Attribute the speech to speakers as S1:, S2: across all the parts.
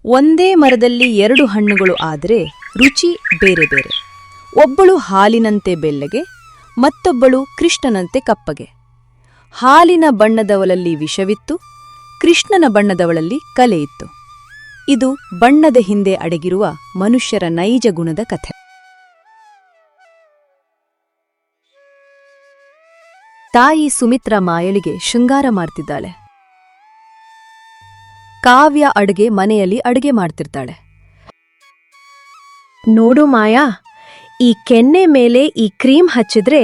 S1: ಒಂದೇ ಮರದಲ್ಲಿ ಎರಡು ಹಣ್ಣುಗಳು ಆದರೆ ರುಚಿ ಬೇರೆ ಬೇರೆ. ಒಬ್ಬಳು ಹಾಲಿನಂತೆ ಬೆಳ್ಳಗೆ, ಮತ್ತೊಬ್ಬಳು ಕೃಷ್ಣನಂತೆ ಕಪ್ಪಗೆ. ಹಾಲಿನ ಬಣ್ಣದವಳಲ್ಲಿ ವಿಷವಿತ್ತು, ಕೃಷ್ಣನ ಬಣ್ಣದವಳಲ್ಲಿ ಕಲೆ ಇತ್ತು. ಇದು ಬಣ್ಣದ ಹಿಂದೆ ಅಡಗಿರುವ ಮನುಷ್ಯರ ನೈಜ ಗುಣದ ಕಥೆ. ತಾಯಿ ಸುಮಿತ್ರಾ ಮಾಯಳಿಗೆ ಶೃಂಗಾರ ಮಾಡ್ತಿದ್ದಾಳೆ. ಕಾವ್ಯ ಮನೆಯಲ್ಲಿ ಅಡುಗೆ ಮಾಡ್ತಿರ್ತಾಳೆ.
S2: ನೋಡು ಮಾಯಾ, ಈ ಕೆನ್ನೆ ಮೇಲೆ ಈ ಕ್ರೀಮ್ ಹಚ್ಚಿದ್ರೆ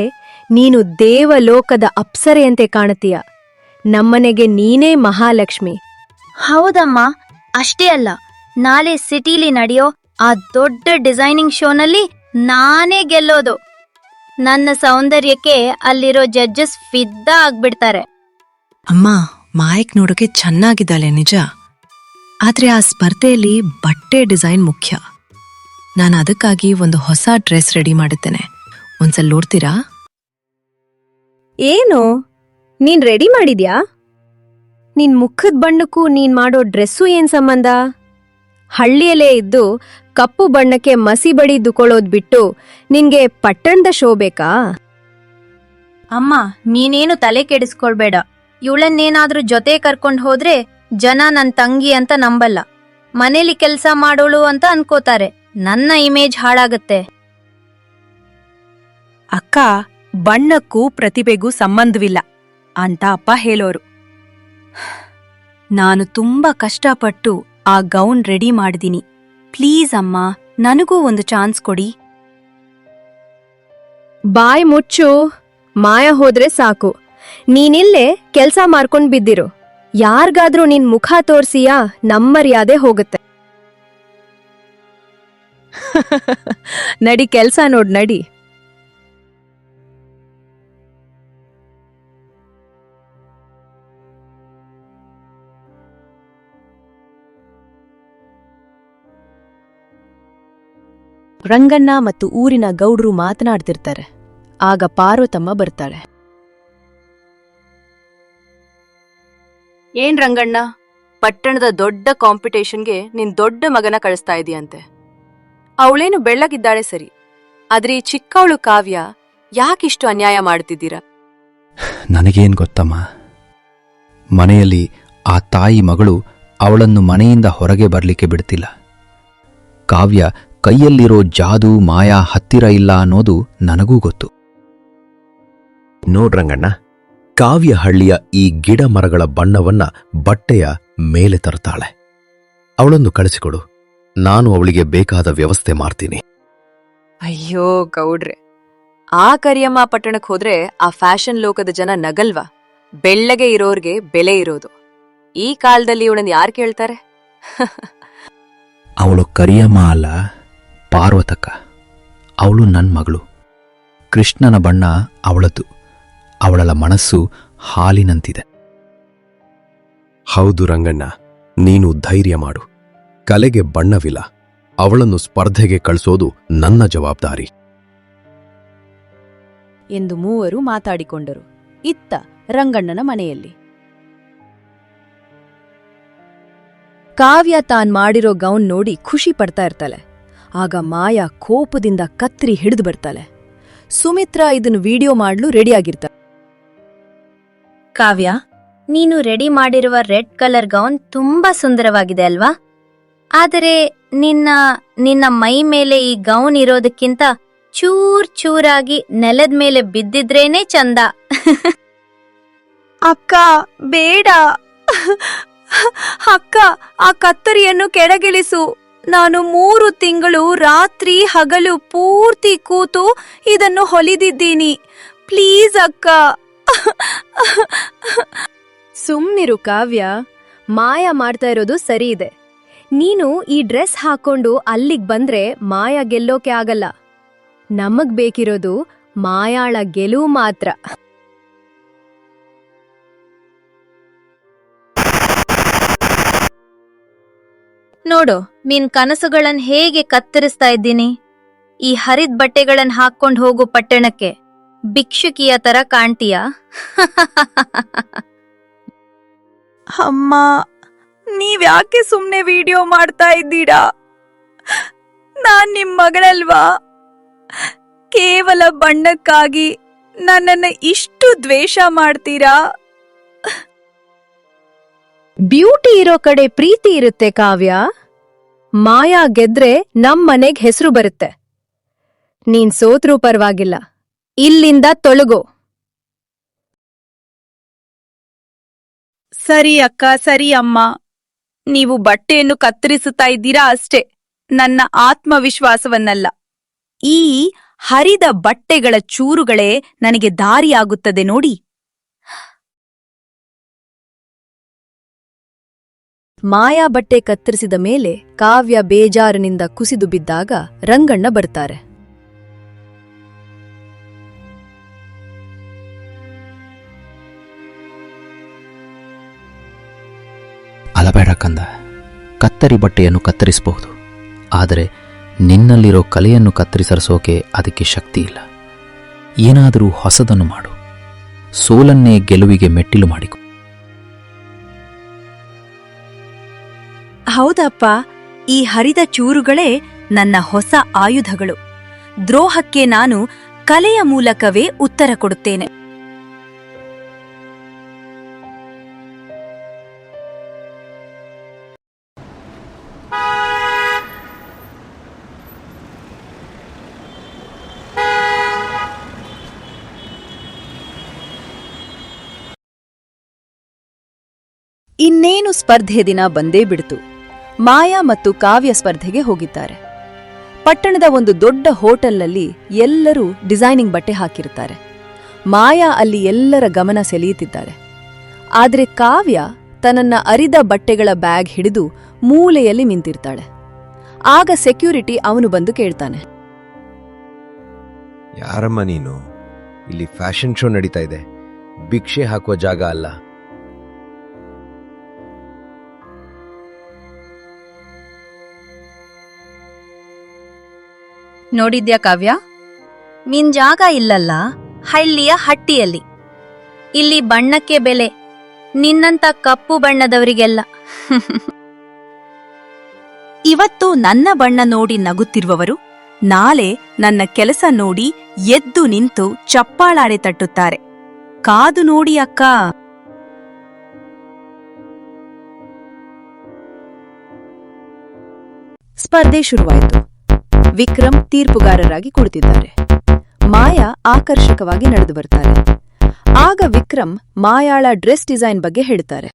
S2: ನೀನು ದೇವಲೋಕದ ಅಪ್ಸರೆಯಂತೆ ಕಾಣತೀಯ. ನಮ್ಮನೆಗೆ ನೀನೇ ಮಹಾಲಕ್ಷ್ಮಿ.
S3: ಹೌದಮ್ಮ, ಅಷ್ಟೇ ಅಲ್ಲ, ನಾಳೆ ಸಿಟಿಲಿ ನಡೆಯೋ ಆ ದೊಡ್ಡ ಡಿಸೈನಿಂಗ್ ಶೋನಲ್ಲಿ ನಾನೇ ಗೆಲ್ಲೋದು. ನನ್ನ ಸೌಂದರ್ಯಕ್ಕೆ ಅಲ್ಲಿರೋ ಜಡ್ಜಸ್ ಫಿದಾ ಆಗ್ಬಿಡ್ತಾರೆ.
S4: ಅಮ್ಮ, ಮಾಯಕ್ ನೋಡೋಕೆ ಚೆನ್ನಾಗಿದ್ದಾಳೆ ನಿಜ, ಆದ್ರೆ ಆ ಸ್ಪರ್ಧೆಯಲ್ಲಿ ಬಟ್ಟೆ ಡಿಸೈನ್ ಮುಖ್ಯ. ನಾನು ಅದಕ್ಕಾಗಿ ಒಂದು ಹೊಸ ಡ್ರೆಸ್ ರೆಡಿ ಮಾಡಿದ್ದೇನೆ, ಒಂದ್ಸಲ ನೋಡ್ತೀರಾ?
S2: ಏನು, ನೀನ್ ರೆಡಿ ಮಾಡಿದ್ಯಾ? ನಿನ್ ಮುಖದ ಬಣ್ಣಕ್ಕೂ ನೀನ್ ಮಾಡೋ ಡ್ರೆಸ್ಸು ಏನ್ ಸಂಬಂಧ? ಹಳ್ಳಿಯಲ್ಲೇ ಇದ್ದು ಕಪ್ಪು ಬಣ್ಣಕ್ಕೆ ಮಸಿ ಬಡಿ ದುಕೊಳ್ಳೋದ್ ಬಿಟ್ಟು ನಿನ್ಗೆ ಪಟ್ಟಣದ ಶೋ ಬೇಕಾ?
S3: ಅಮ್ಮ, ನೀನೇನು ತಲೆ ಕೆಡಿಸ್ಕೊಳ್ಬೇಡ. ಇವಳನ್ನೇನಾದ್ರೂ ಜೊತೆ ಕರ್ಕೊಂಡ್ ಹೋದ್ರೆ ಜನ ನನ್ ತಂಗಿ ಅಂತ ನಂಬಲ್ಲ, ಮನೇಲಿ ಕೆಲ್ಸ ಮಾಡೋಳು ಅಂತ ಅನ್ಕೋತಾರೆ. ನನ್ನ ಇಮೇಜ್ ಹಾಳಾಗತ್ತೆ.
S5: ಅಕ್ಕ, ಬಣ್ಣಕ್ಕೂ ಪ್ರತಿಭೆಗೂ ಸಂಬಂಧವಿಲ್ಲ ಅಂತ ಅಪ್ಪ ಹೇಳೋರು. ನಾನು ತುಂಬಾ ಕಷ್ಟಪಟ್ಟು ಆ ಗೌನ್ ರೆಡಿ ಮಾಡಿದೀನಿ. ಪ್ಲೀಸ್ ಅಮ್ಮ, ನನಗೂ ಒಂದು ಚಾನ್ಸ್ ಕೊಡಿ.
S2: ಬಾಯ್ ಮುಚ್ಚು. ಮಾಯ ಹೋದ್ರೆ ಸಾಕು. ನೀನಿಲ್ಲೇ ಕೆಲ್ಸ ಮಾಡ್ಕೊಂಡ್ ಬಿದ್ದಿರು. ಯಾರ್ಗಾದ್ರೂ ನಿನ್ ಮುಖ ತೋರ್ಸಿಯಾ ನಮ್ಮರ್ಯಾದೆ ಹೋಗುತ್ತೆ.
S1: ನಡಿ, ಕೆಲ್ಸ ನೋಡ್ ನಡಿ. ರಂಗಣ್ಣ ಮತ್ತು ಊರಿನ ಗೌಡ್ರು ಮಾತನಾಡ್ತಿರ್ತಾರೆ. ಆಗ ಪಾರ್ವತಮ್ಮ ಬರ್ತಾಳೆ. ಏನ್ ರಂಗಣ್ಣ, ಪಟ್ಟಣದ ದೊಡ್ಡ ಕಾಂಪಿಟೇಷನ್ಗೆ ನಿನ್ ದೊಡ್ಡ ಮಗನ ಕಳಿಸ್ತಾ ಇದೀಯಂತೆ. ಅವಳೇನು ಬೆಳ್ಳಗಿದ್ದಾಳೆ ಸರಿ, ಆದ್ರೆ ಈ ಚಿಕ್ಕವಳು ಕಾವ್ಯ ಯಾಕಿಷ್ಟು ಅನ್ಯಾಯ ಮಾಡ್ತಿದ್ದೀರಾ?
S6: ನನಗೇನ್ ಗೊತ್ತಮ್ಮ, ಮನೆಯಲ್ಲಿ ಆ ತಾಯಿ ಮಗಳು ಅವಳನ್ನು ಮನೆಯಿಂದ ಹೊರಗೆ ಬರ್ಲಿಕ್ಕೆ ಬಿಡ್ತಿಲ್ಲ. ಕಾವ್ಯ ಕೈಯಲ್ಲಿರೋ ಜಾದೂ ಮಾಯಾ ಹತ್ತಿರ ಇಲ್ಲ ಅನ್ನೋದು ನನಗೂ ಗೊತ್ತು.
S7: ನೋಡ್ರಂಗಣ್ಣ, ಕಾವ್ಯ ಹಳ್ಳಿಯ ಈ ಗಿಡ ಮರಗಳ ಬಣ್ಣವನ್ನ ಬಟ್ಟೆಯ ಮೇಲೆ ತರ್ತಾಳೆ. ಅವಳನ್ನು ಕಳಿಸಿಕೊಡು, ನಾನು ಅವಳಿಗೆ ಬೇಕಾದ ವ್ಯವಸ್ಥೆ ಮಾಡ್ತೀನಿ.
S1: ಅಯ್ಯೋ ಗೌಡ್ರೆ, ಆ ಕರಿಯಮ್ಮ ಪಟ್ಟಣಕ್ಕೆ ಹೋದ್ರೆ ಆ ಫ್ಯಾಷನ್ ಲೋಕದ ಜನ ನಗಲ್ವಾ? ಬೆಳ್ಳಗೆ ಇರೋರ್ಗೆ ಬೆಲೆ ಇರೋದು. ಈ ಕಾಲದಲ್ಲಿ ಇವಳನ್ನ ಯಾರು ಕೇಳ್ತಾರೆ?
S6: ಅವಳು ಕರಿಯಮ್ಮ ಅಲ್ಲ, ಪಾರ್ವತಕ್ಕ. ಅವಳು ನನ್ನ ಮಗಳು. ಕೃಷ್ಣನ ಬಣ್ಣ ಅವಳದ್ದು, ಅವಳ ಮನಸ್ಸು ಹಾಲಿನಂತಿದೆ.
S7: ಹೌದು ರಂಗಣ್ಣ, ನೀನು ಧೈರ್ಯ ಮಾಡು. ಕಲೆಗೆ ಬಣ್ಣವಿಲ್ಲ. ಅವಳನ್ನು ಸ್ಪರ್ಧೆಗೆ ಕಳಿಸೋದು ನನ್ನ ಜವಾಬ್ದಾರಿ
S1: ಎಂದು ಮೂವರು ಮಾತಾಡಿಕೊಂಡರು. ಇತ್ತ ರಂಗಣ್ಣನ ಮನೆಯಲ್ಲಿ ಕಾವ್ಯ ತಾನ್ ಮಾಡಿರೋ ಗೌನ್ ನೋಡಿ ಖುಷಿ ಪಡ್ತಾ ಇರ್ತಾಳೆ. ಆಗ ಮಾಯಾ ಕೋಪದಿಂದ ಕತ್ರಿ ಹಿಡಿದು ಬರ್ತಾಳೆ. ಸುಮಿತ್ರಾ ಇದನ್ನು ವಿಡಿಯೋ ಮಾಡ್ಲು ರೆಡಿಯಾಗಿರ್ತಾಳೆ.
S3: ಕಾವ್ಯ, ನೀನು ರೆಡಿ ಮಾಡಿರುವ ರೆಡ್ ಕಲರ್ ಗೌನ್ ತುಂಬಾ ಸುಂದರವಾಗಿದೆ ಅಲ್ವಾ? ಆದರೆ ನಿನ್ನ ಮೈ ಮೇಲೆ ಈ ಗೌನ್ ಇರೋದಕ್ಕಿಂತ ಚೂರ್ ಚೂರಾಗಿ ನೆಲದ ಮೇಲೆ ಬಿದ್ದಿದ್ರೇನೆ ಚಂದ.
S2: ಅಕ್ಕ, ಬೇಡ. ಅಕ್ಕ, ಆ ಕತ್ತರಿಯನ್ನು ಕೆಳಗಿಳಿಸು. ನಾನು 3 ತಿಂಗಳು ರಾತ್ರಿ ಹಗಲು ಪೂರ್ತಿ ಕೂತು ಇದನ್ನು ಹೊಲಿದಿದ್ದೀನಿ. ಪ್ಲೀಸ್ ಅಕ್ಕ. ಸುಮ್ನಿರು ಕಾವ್ಯ, ಮಾಯಾ ಮಾಡ್ತಾ ಇರೋದು ಸರಿ ಇದೆ. ನೀನು ಈ ಡ್ರೆಸ್ ಹಾಕೊಂಡು ಅಲ್ಲಿಗ್ ಬಂದ್ರೆ ಮಾಯಾ ಗೆಲ್ಲೋಕೆ ಆಗಲ್ಲ. ನಮಗ್ ಬೇಕಿರೋದು ಮಾಯಾಳ ಗೆಲುವು ಮಾತ್ರ.
S3: ನೋಡು, ನಿನ್ ಕನಸುಗಳನ್ ಹೇಗೆ ಕತ್ತರಿಸ್ತಾ ಇದ್ದೀನಿ. ಈ ಹರಿದ್ ಬಟ್ಟೆಗಳನ್ ಹಾಕೊಂಡ್ ಹೋಗು ಪಟ್ಟಣಕ್ಕೆ. ಭಿಕ್ಷುಕಿಯ ತರ ಕಾಣ್ತೀಯಾ?
S5: ಅಮ್ಮ, ನೀವ್ಯಾಕೆ ಸುಮ್ನೆ ವಿಡಿಯೋ ಮಾಡ್ತಾ ಇದ್ದೀರಾ? ನಾನ್ ನಿಮ್ ಮಗಳಲ್ವಾ? ಕೇವಲ ಬಣ್ಣಕ್ಕಾಗಿ ನನ್ನನ್ನ ಇಷ್ಟು ದ್ವೇಷ ಮಾಡ್ತೀರಾ?
S2: ಬ್ಯೂಟಿ ಇರೋ ಕಡೆ ಪ್ರೀತಿ ಇರುತ್ತೆ ಕಾವ್ಯ. ಮಾಯಾ ಗೆದ್ರೆ ನಮ್ ಮನೆಗ್ ಹೆಸರು ಬರುತ್ತೆ. ನೀನ್ ಸೋತ್ರೂ ಪರವಾಗಿಲ್ಲ, ಇಲ್ಲಿಂದ ತೊಲಗೋ.
S5: ಸರಿ ಅಕ್ಕ, ಸರಿ ಅಮ್ಮ. ನೀವು ಬಟ್ಟೆಯನ್ನು ಕತ್ತರಿಸುತ್ತಾ ಇದ್ದೀರಾ ಅಷ್ಟೇ, ನನ್ನ ಆತ್ಮವಿಶ್ವಾಸವನ್ನಲ್ಲ. ಈ ಹರಿದ ಬಟ್ಟೆಗಳ ಚೂರುಗಳೇ ನನಗೆ ದಾರಿಯಾಗುತ್ತದೆ ನೋಡಿ.
S1: ಮಾಯಾ ಬಟ್ಟೆ ಕತ್ತರಿಸಿದ ಮೇಲೆ ಕಾವ್ಯ ಬೇಜಾರಿನಿಂದ ಕುಸಿದು ಬಿದ್ದಾಗ ರಂಗಣ್ಣ ಬರ್ತಾರೆ.
S6: ಅಲಬೇಡ ಕಂದ, ಕತ್ತರಿ ಬಟ್ಟೆಯನ್ನು ಕತ್ತರಿಸಬಹುದು, ಆದರೆ ನಿನ್ನಲ್ಲಿರೋ ಕಲೆಯನ್ನು ಕತ್ತರಿಸೋಕೆ ಅದಕ್ಕೆ ಶಕ್ತಿ ಇಲ್ಲ. ಏನಾದರೂ ಹೊಸದನ್ನು ಮಾಡು, ಸೋಲನ್ನೇ ಗೆಲುವಿಗೆ ಮೆಟ್ಟಿಲು ಮಾಡಿಕೊ.
S5: ಹೌದಪ್ಪ, ಈ ಹರಿದ ಚೂರುಗಳೇ ನನ್ನ ಹೊಸ ಆಯುಧಗಳು. ದ್ರೋಹಕ್ಕೆ ನಾನು ಕಲೆಯ ಮೂಲಕವೇ ಉತ್ತರ ಕೊಡುತ್ತೇನೆ.
S1: ಇನ್ನೇನು ಸ್ಪರ್ಧೆ ದಿನ ಬಂದೇ ಬಿಡ್ತು. ಮಾಯಾ ಮತ್ತು ಕಾವ್ಯ ಸ್ಪರ್ಧೆಗೆ ಹೋಗಿದ್ದಾರೆ. ಪಟ್ಟಣದ ಒಂದು ದೊಡ್ಡ ಹೋಟೆಲ್ನಲ್ಲಿ ಎಲ್ಲರೂ ಡಿಸೈನಿಂಗ್ ಬಟ್ಟೆ ಹಾಕಿರ್ತಾರೆ. ಮಾಯಾ ಅಲ್ಲಿ ಎಲ್ಲರ ಗಮನ ಸೆಳೆಯುತ್ತಿದ್ದಾಳೆ. ಆದರೆ ಕಾವ್ಯ ತನ್ನನ್ನ ಅರಿದ ಬಟ್ಟೆಗಳ ಬ್ಯಾಗ್ ಹಿಡಿದು ಮೂಲೆಯಲ್ಲಿ ನಿಂತಿರ್ತಾಳೆ. ಆಗ ಸೆಕ್ಯೂರಿಟಿ ಅವನು ಬಂದು ಕೇಳ್ತಾನೆ,
S7: ಯಾರಮ್ಮ ನೀನು? ಇಲ್ಲಿ ಫ್ಯಾಷನ್ ಶೋ ನಡೀತಾ ಇದೆ, ಭಿಕ್ಷೆ ಹಾಕುವ ಜಾಗ ಅಲ್ಲ.
S5: ನೋಡಿದ್ಯಾ ಕಾವ್ಯ,
S3: ನಿನ್ ಜಾಗ ಇಲ್ಲಲ್ಲ, ಹಳ್ಳಿಯ ಹಟ್ಟಿಯಲ್ಲಿ. ಇಲ್ಲಿ ಬಣ್ಣಕ್ಕೆ ಬೆಲೆ, ನಿನ್ನಂತ ಕಪ್ಪು ಬಣ್ಣದವರಿಗೆಲ್ಲ.
S5: ಇವತ್ತು ನನ್ನ ಬಣ್ಣ ನೋಡಿ ನಗುತ್ತಿರುವವರು ನಾಳೆ ನನ್ನ ಕೆಲಸ ನೋಡಿ ಎದ್ದು ನಿಂತು ಚಪ್ಪಾಳಾಡೆ ತಟ್ಟುತ್ತಾರೆ. ಕಾದು ನೋಡಿ ಅಕ್ಕ.
S1: ಸ್ಪರ್ಧೆ ಶುರುವಾಯಿತು. ವಿಕ್ರಮ್ ತೀರ್ಪುಗಾರರಾಗಿ ಕುಳಿತಿದ್ದಾರೆ. ಮಾಯಾ ಆಕರ್ಷಕವಾಗಿ ನಡೆದು ಬರ್ತಾರೆ. ಆಗ ವಿಕ್ರಮ್ ಮಾಯಾಳ ಡ್ರೆಸ್ ಡಿಸೈನ್ ಬಗ್ಗೆ ಹೇಳ್ತಾರೆ.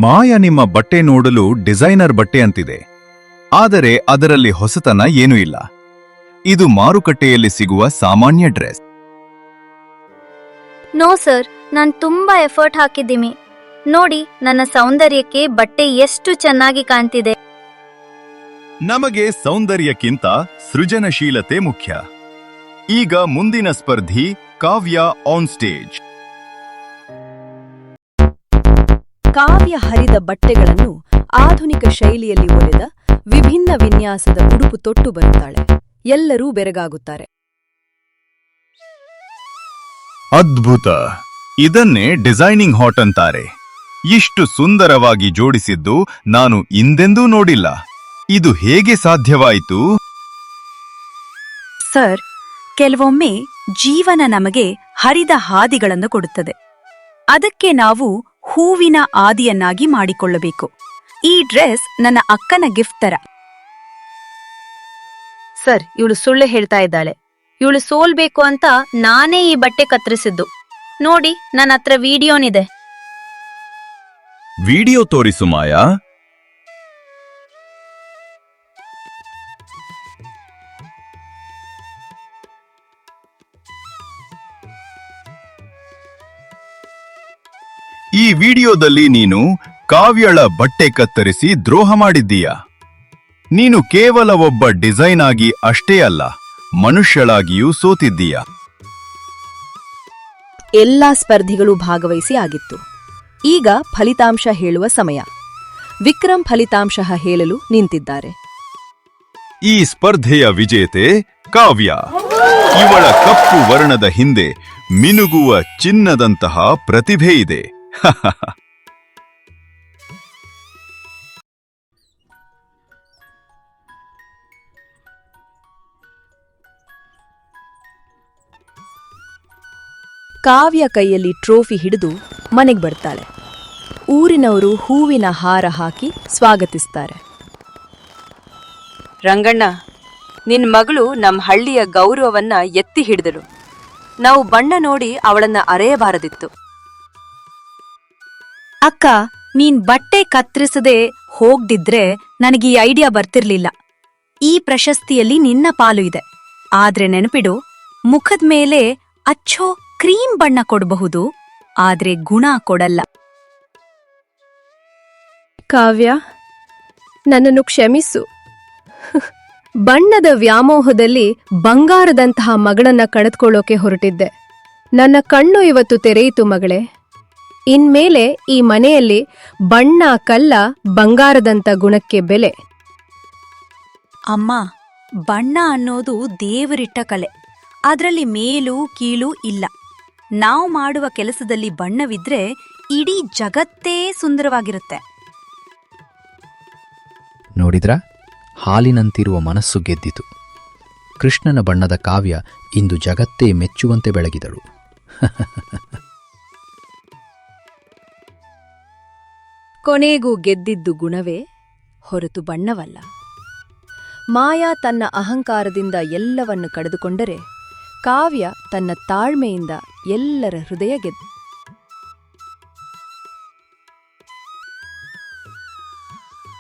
S8: ಮಾಯಾ, ನಿಮ್ಮ ಬಟ್ಟೆ ನೋಡಲು ಡಿಸೈನರ್ ಬಟ್ಟೆ ಅಂತಿದೆ, ಆದರೆ ಅದರಲ್ಲಿ ಹೊಸತನ ಏನೂ ಇಲ್ಲ. ಇದು ಮಾರುಕಟ್ಟೆಯಲ್ಲಿ ಸಿಗುವ ಸಾಮಾನ್ಯ ಡ್ರೆಸ್.
S3: ನೋ ಸರ್, ನಾನ್ ತುಂಬಾ ಎಫರ್ಟ್ ಹಾಕಿದ್ದೀನಿ. ನೋಡಿ, ನನ್ನ ಸೌಂದರ್ಯಕ್ಕೆ ಬಟ್ಟೆ ಎಷ್ಟು ಚೆನ್ನಾಗಿ ಕಾಣ್ತಿದೆ.
S8: ನಮಗೆ ಸೌಂದರ್ಯಕ್ಕಿಂತ ಸೃಜನಶೀಲತೆ ಮುಖ್ಯ. ಈಗ ಮುಂದಿನ ಸ್ಪರ್ಧಿ ಕಾವ್ಯ ಆನ್ ಸ್ಟೇಜ್.
S1: ಕಾವ್ಯ ಹರಿದ ಬಟ್ಟೆಗಳನ್ನು ಆಧುನಿಕ ಶೈಲಿಯಲ್ಲಿ ಹೊಲೆದ ವಿಭಿನ್ನ ವಿನ್ಯಾಸದ ಉಡುಪು ತೊಟ್ಟು ಬರುತ್ತಾಳೆ. ಎಲ್ಲರೂ ಬೆರಗಾಗುತ್ತಾರೆ.
S8: ಅದ್ಭುತ! ಇದನ್ನೇ ಡಿಸೈನಿಂಗ್ ಹಾಟ್ ಅಂತಾರೆ. ಇಷ್ಟು ಸುಂದರವಾಗಿ ಜೋಡಿಸಿದ್ದು ನಾನು ಹಿಂದೆಂದೂ ನೋಡಿಲ್ಲ. ಇದು ಹೇಗೆ ಸಾಧ್ಯವಾಯಿತು?
S5: ಸರ್, ಕೆಲವೊಮ್ಮೆ ಜೀವನ ನಮಗೆ ಹರಿದ ಹಾದಿಗಳನ್ನು ಕೊಡುತ್ತದೆ. ಅದಕ್ಕೆ ನಾವು ಹೂವಿನ ಆದಿಯನ್ನಾಗಿ ಮಾಡಿಕೊಳ್ಳಬೇಕು. ಈ ಡ್ರೆಸ್ ನನ್ನ ಅಕ್ಕನ ಗಿಫ್ಟ್ ತರ.
S3: ಸರ್, ಇವಳು ಸುಳ್ಳು ಹೇಳ್ತಾ ಇದ್ದಾಳೆ. ಇವಳು ಸೋಲ್ಬೇಕು ಅಂತ ನಾನೇ ಈ ಬಟ್ಟೆ ಕತ್ತರಿಸಿದ್ದು. ನೋಡಿ, ನನ್ನ ಹತ್ರ ವಿಡಿಯೋನಿದೆ.
S8: ವಿಡಿಯೋ ತೋರಿಸು ಮಾಯಾ. ಈ ವಿಡಿಯೋದಲ್ಲಿ ನೀನು ಕಾವ್ಯಳ ಬಟ್ಟೆ ಕತ್ತರಿಸಿ ದ್ರೋಹ ಮಾಡಿದ್ದೀಯ. ನೀನು ಕೇವಲ ಒಬ್ಬ ಡಿಸೈನ್ ಆಗಿ ಅಷ್ಟೇ ಅಲ್ಲ, ಮನುಷ್ಯಳಾಗಿಯೂ ಸೋತಿದ್ದೀಯ.
S1: ಎಲ್ಲಾ ಸ್ಪರ್ಧಿಗಳು ಭಾಗವಹಿಸಿ ಆಗಿತ್ತು. ಈಗ ಫಲಿತಾಂಶ ಹೇಳುವ ಸಮಯ. ವಿಕ್ರಮ್ ಫಲಿತಾಂಶ ಹೇಳಲು ನಿಂತಿದ್ದಾರೆ.
S8: ಈ ಸ್ಪರ್ಧೆಯ ವಿಜೇತೆ ಕಾವ್ಯ. ಇವಳ ಕಪ್ಪು ವರ್ಣದ ಹಿಂದೆ ಮಿನುಗುವ ಚಿನ್ನದಂತಹ ಪ್ರತಿಭೆ ಇದೆ.
S1: ಕಾವ್ಯ ಕೈಯಲ್ಲಿ ಟ್ರೋಫಿ ಹಿಡಿದು ಮನೆಗೆ ಬರ್ತಾಳೆ. ಊರಿನವರು ಹೂವಿನ ಹಾರ ಹಾಕಿ ಸ್ವಾಗತಿಸ್ತಾರೆ.
S5: ರಂಗಣ್ಣ, ನಿನ್ ಮಗಳು ನಮ್ಮ ಹಳ್ಳಿಯ ಗೌರವವನ್ನ ಎತ್ತಿ ಹಿಡಿದಳು. ನಾವು ಬಣ್ಣ ನೋಡಿ ಅವಳನ್ನ ಅರೆಯಬಾರದಿತ್ತು. ಅಕ್ಕ, ನೀನ್ ಬಟ್ಟೆ ಕತ್ತರಿಸದೆ ಹೋಗ್ದಿದ್ರೆ ನನಗೆ ಈ ಐಡಿಯಾ ಬರ್ತಿರ್ಲಿಲ್ಲ. ಈ ಪ್ರಶಸ್ತಿಯಲ್ಲಿ ನಿನ್ನ ಪಾಲು ಇದೆ. ಆದ್ರೆ ನೆನಪಿಡು, ಮುಖದ ಮೇಲೆ ಅಚ್ಚೋ ಕ್ರೀಮ್ ಬಣ್ಣ ಕೊಡಬಹುದು, ಆದ್ರೆ ಗುಣ ಕೊಡಲ್ಲ.
S2: ಕಾವ್ಯ, ನನ್ನನ್ನು ಕ್ಷಮಿಸು. ಬಣ್ಣದ ವ್ಯಾಮೋಹದಲ್ಲಿ ಬಂಗಾರದಂತಹ ಮಗಳನ್ನ ಕಳೆದುಕೊಳ್ಳೋಕೆ ಹೊರಟಿದ್ದೆ. ನನ್ನ ಕಣ್ಣು ಇವತ್ತು ತೆರೆಯಿತು ಮಗಳೇ. ಇನ್ಮೇಲೆ ಈ ಮನೆಯಲ್ಲಿ ಬಣ್ಣ ಕಲ್ಲ, ಬಂಗಾರದಂಥ ಗುಣಕ್ಕೆ ಬೆಲೆ.
S5: ಅಮ್ಮ, ಬಣ್ಣ ಅನ್ನೋದು ದೇವರಿಟ್ಟ ಕಲೆ. ಅದ್ರಲ್ಲಿ ಮೇಲು ಕೀಳು ಇಲ್ಲ. ನಾವು ಮಾಡುವ ಕೆಲಸದಲ್ಲಿ ಬಣ್ಣವಿದ್ರೆ ಇಡೀ ಜಗತ್ತೇ ಸುಂದರವಾಗಿರುತ್ತೆ.
S6: ನೋಡಿದ್ರಾ, ಹಾಲಿನಂತಿರುವ ಮನಸ್ಸು ಗೆದ್ದಿತು. ಕೃಷ್ಣನ ಬಣ್ಣದ ಕಾವ್ಯ ಇಂದು ಜಗತ್ತೇ ಮೆಚ್ಚುವಂತೆ ಬೆಳಗಿದಳು.
S1: ಕೊನೆಗೂ ಗೆದ್ದಿದ್ದು ಗುಣವೇ ಹೊರತು ಬಣ್ಣವಲ್ಲ. ಮಾಯಾ ತನ್ನ ಅಹಂಕಾರದಿಂದ ಎಲ್ಲವನ್ನು ಕಳೆದುಕೊಂಡರೆ, ಕಾವ್ಯ ತನ್ನ ತಾಳ್ಮೆಯಿಂದ ಎಲ್ಲರ ಹೃದಯ ಗೆದ್ದು